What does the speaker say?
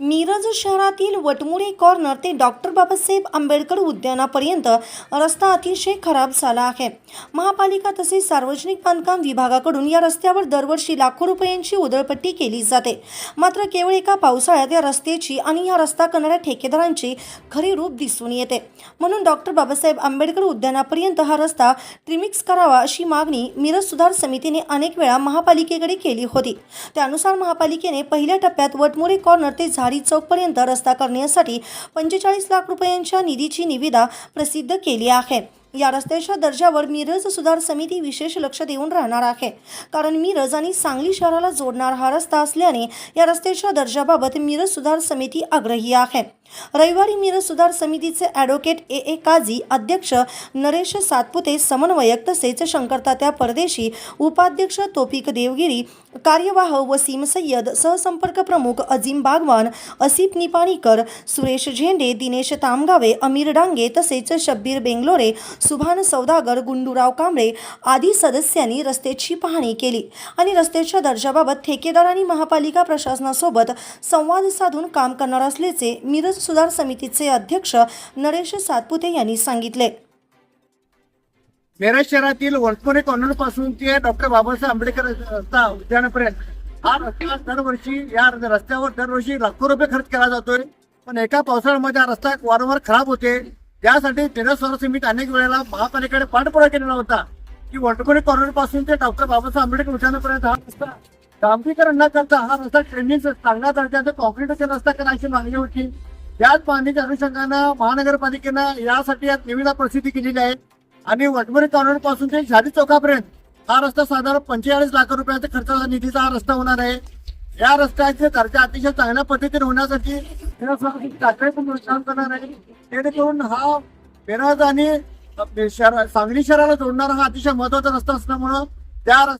मिरज शहरातील वटमुळे कॉर्नर ते डॉक्टर बाबासाहेब आंबेडकर उद्यानापर्यंत रस्ता अतिशय खराब झाला आहे। महापालिका तसेच सार्वजनिक बांधकाम विभागाकडून या रस्त्यावर दरवर्षी लाखो रुपयांची उधळपट्टी केली जाते। मात्र केवळ एका पावसाळ्यात या रस्त्याची आणि या रस्ता करणाऱ्या ठेकेदारांची खरी रूप दिसून येते। म्हणून डॉक्टर बाबासाहेब आंबेडकर उद्यानापर्यंत हा रस्ता ट्रिमिक्स करावा अशी मागणी मिरज सुधार समितीने अनेक वेळा महापालिकेकडे केली होती। त्यानुसार महापालिकेने पहिल्या टप्प्यात वटमुळे कॉर्नर ते झाडी चौक पर्यंत रस्ता करण्यासाठी 45 लाख रुपयांच्या निधीची निविदा प्रसिद्ध केली आहे। या रस्त्याच्या दर्जावर मिरज सुधार समिती विशेष लक्ष देऊन राहणार आहे, कारण मिरज आणि सांगली शहराला जोडणारा हा रस्ता असल्याने या रस्त्याच्या दर्जाबाबत मिरज सुधार समिती आग्रही आहे। रविवारी मिरज सुधार समितीचे ॲडव्होकेट ए काझी, अध्यक्ष नरेश सातपुते, समन्वयक तसेच शंकरतात्या परदेशी, उपाध्यक्ष तौफिक देवगिरी, कार्यवाह वसीम सय्यद, सहसंपर्क प्रमुख अजीम बागवान, असिफ निपाणीकर, सुरेश झेंडे, दिनेश तामगावे, अमीर डांगे तसेच शब्बीर बेंगलोरे, सुभान सौदागर, गुंडूराव कांबळे आदी सदस्यांनी रस्त्याची पाहणी केली आणि रस्त्याच्या दर्जाबाबत ठेकेदार आणि महापालिका प्रशासनासोबत संवाद साधून काम करणार असल्याचे मिरज सुधार समितीचे अध्यक्ष नरेश सातपुते यांनी सांगितले। मिरज शहरातील वटमुळे कॉर्नर पासून ते डॉक्टर बाबासाहेब आंबेडकर रस्ता उद्यानापर्यंत हा रस्ता दरवर्षी या रस्त्यावर दरवर्षी लाखो रुपये खर्च केला जातोय, पण एका पावसाळ्यामध्ये हा रस्ता वारंवार खराब होते। त्यासाठी मिरज सुधार समिती अनेक वेळेला महापालिकेकडे पाठपुरावा केलेला होता की वटमुळे कॉर्नर पासून ते डॉक्टर बाबासाहेब आंबेडकर उद्यानापर्यंत हा रस्ता डांबरीकरण न करता हा रस्ता ट्रेनिंग चांगल्या दर्जाचा कॉन्क्रीटचा रस्ता करायची मागणी होती। त्याच मागणीच्या अनुषंगानं महानगरपालिकेनं यासाठी निविदा प्रसिद्ध केलेली आहे आणि वटमुळे कॉर्नर पासून ते झाडी चौकापर्यंत हा रस्ता साधारण 45 लाख रुपयांचा खर्चाचा निधीचा हा रस्ता होणार आहे। या रस्त्याचे दर्जा अतिशय चांगल्या पद्धतीने होण्यासाठी काम करणार आहे, जेणेकरून हा मिरज आणि सांगली शहराला जोडणारा हा अतिशय महत्वाचा रस्ता असल्यामुळं त्या